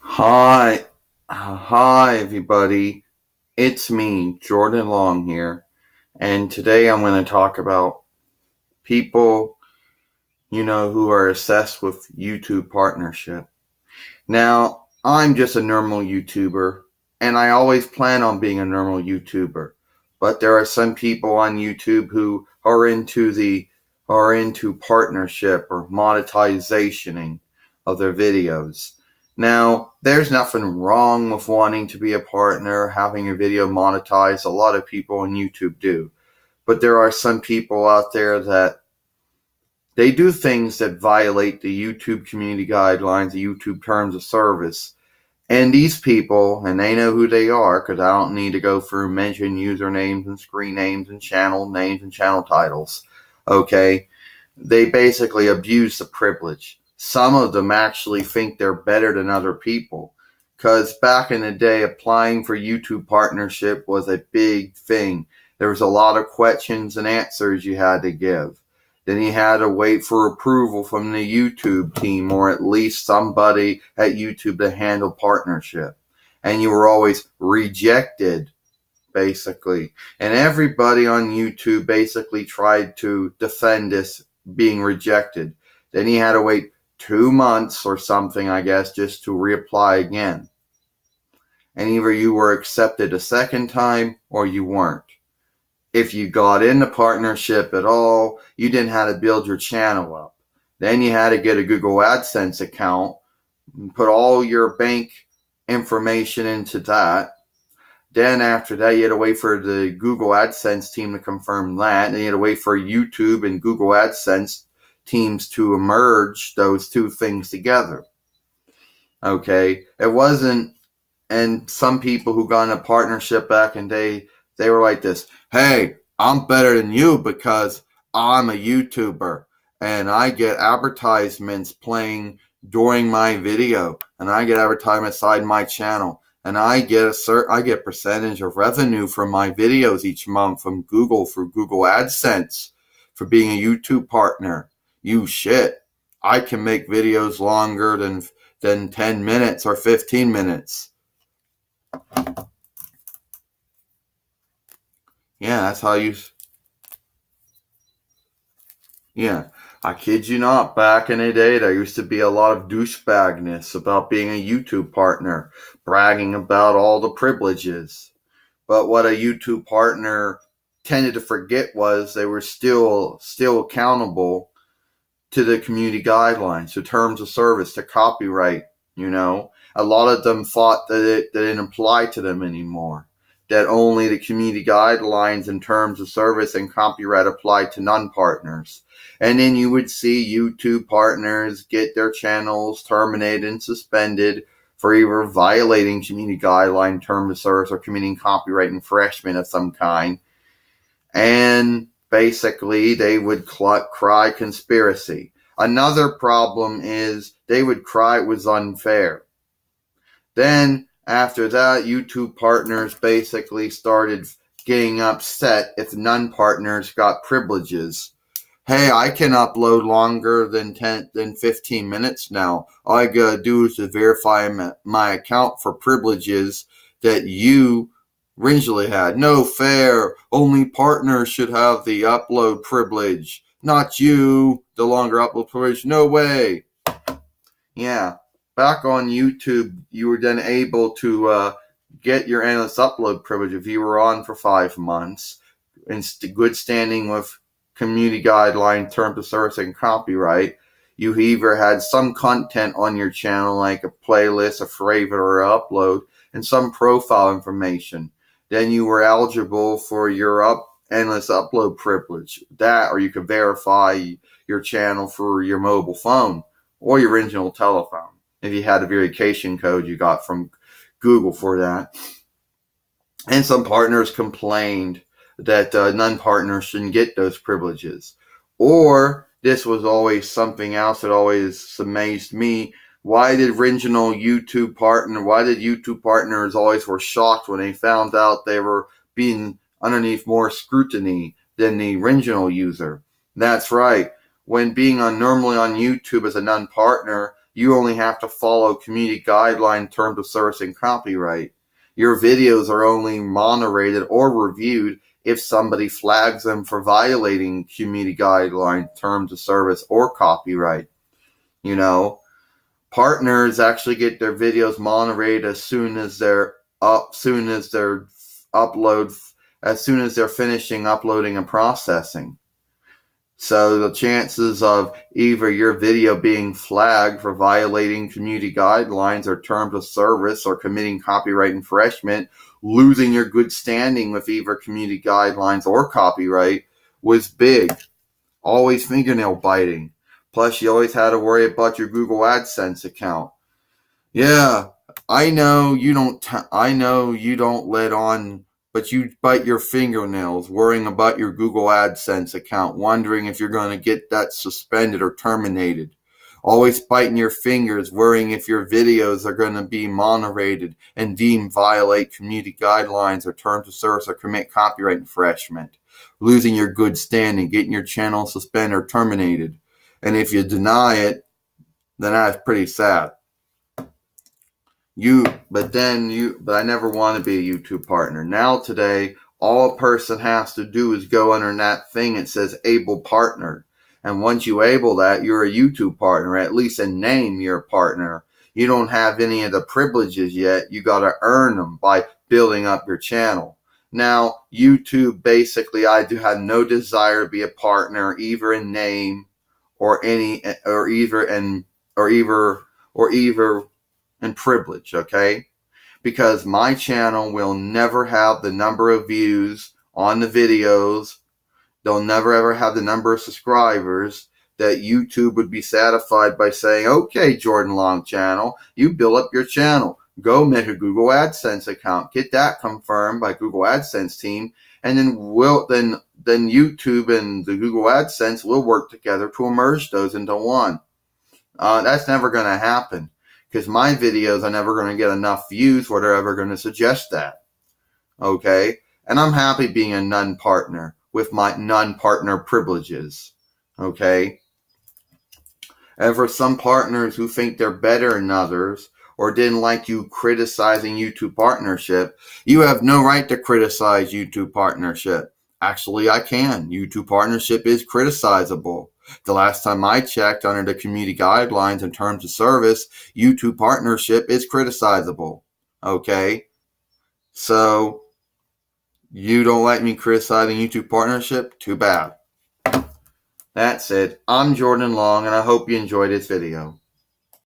Hi everybody. It's me, Jordan Long here, and today I'm going to talk about people, who are obsessed with YouTube partnership. Now, I'm just a normal YouTuber, and I always plan on being a normal YouTuber. But there are some people on YouTube who are into partnership or monetizationing of their videos. Now, there's nothing wrong with wanting to be a partner, having your video monetized. A lot of people on YouTube do. But there are some people out there that they do things that violate the YouTube community guidelines, the YouTube terms of service. And these people, and they know who they are, because I don't need to go through mention usernames and screen names and channel titles. Okay? They basically abuse the privilege. Some of them actually think they're better than other people. Because back in the day, applying for YouTube partnership was a big thing. There was a lot of questions and answers you had to give. Then you had to wait for approval from the YouTube team or at least somebody at YouTube to handle partnership. And you were always rejected, basically. And everybody on YouTube basically tried to defend this being rejected. Then you had to wait 2 months or something, I guess, just to reapply again. And either you were accepted a second time or you weren't. If you got into partnership at all, you didn't have to build your channel up. Then you had to get a Google AdSense account, put all your bank information into that. Then after that, you had to wait for the Google AdSense team to confirm that. Then you had to wait for YouTube and Google AdSense teams to merge those two things together. Okay, it wasn't, and some people who got in a partnership back in the day, they were like this: hey, I'm better than you because I'm a YouTuber and I get advertisements playing during my video, and I get advertisements inside my channel, and I get percentage of revenue from my videos each month from Google through Google AdSense for being a YouTube partner. You shit. I can make videos longer than 10 minutes or 15 minutes. Yeah, that's how you. Yeah, I kid you not. Back in the day, there used to be a lot of douchebagness about being a YouTube partner, bragging about all the privileges. But what a YouTube partner tended to forget was they were still accountable to the community guidelines, to terms of service, to copyright. A lot of them thought that it didn't apply to them anymore, that only the community guidelines and terms of service and copyright applied to non-partners. And then you would see YouTube partners get their channels terminated and suspended for either violating community guideline terms of service or committing copyright infringement of some kind. And basically, they would cry conspiracy. Another problem is they would cry it was unfair. Then, after that, YouTube partners basically started getting upset if non-partners got privileges. Hey, I can upload longer than 15 minutes now. All I gotta do is to verify my account for privileges that you originally had. No fair. Only partners should have the upload privilege. Not you, the longer upload privilege. No way. Yeah. Back on YouTube, you were then able to get your endless upload privilege if you were on for 5 months in good standing with community guideline, terms of service, and copyright. You either had some content on your channel, like a playlist, a favorite, or an upload, and some profile information. Then you were eligible for your endless upload privilege. That, or you could verify your channel for your mobile phone or your original telephone, if you had a verification code you got from Google for that. And some partners complained that non-partners shouldn't get those privileges. Or this was always something else that always amazed me, why did YouTube partners always were shocked when they found out they were being underneath more scrutiny than the original user? That's right. When being normally on YouTube as a non-partner, you only have to follow community guideline terms of service and copyright. Your videos are only moderated or reviewed if somebody flags them for violating community guideline terms of service or copyright. Partners actually get their videos moderated as soon as they're finishing uploading and processing. So the chances of either your video being flagged for violating community guidelines or terms of service or committing copyright infringement, losing your good standing with either community guidelines or copyright was big. Always fingernail biting. Plus, you always had to worry about your Google AdSense account. Yeah, I know you don't let on, but you bite your fingernails worrying about your Google AdSense account, wondering if you're going to get that suspended or terminated. Always biting your fingers, worrying if your videos are going to be moderated and deemed violate community guidelines or terms of service or commit copyright infringement. Losing your good standing, getting your channel suspended or terminated. And if you deny it, then that's pretty sad. But I never want to be a YouTube partner. Now today, all a person has to do is go under that thing that says able partner. And once you able that, you're a YouTube partner. At least in name, you're a partner. You don't have any of the privileges yet. You got to earn them by building up your channel. Now, YouTube, basically, I do have no desire to be a partner, either in name or either in privilege, okay? Because my channel will never have the number of views on the videos. They'll never ever have the number of subscribers that YouTube would be satisfied by saying, okay, Jordan Long channel, you build up your channel. Go make a Google AdSense account. Get that confirmed by Google AdSense team. And then YouTube and the Google AdSense will work together to merge those into one. That's never going to happen because my videos are never going to get enough views where they're ever going to suggest that. Okay? And I'm happy being a non-partner with my non-partner privileges. Okay? And for some partners who think they're better than others or didn't like you criticizing YouTube partnership, you have no right to criticize YouTube partnership. Actually, I can. YouTube partnership is criticizable. The last time I checked under the community guidelines and terms of service, YouTube partnership is criticizable. Okay? So, you don't like me criticizing YouTube partnership? Too bad. That's it. I'm Jordan Long, and I hope you enjoyed this video.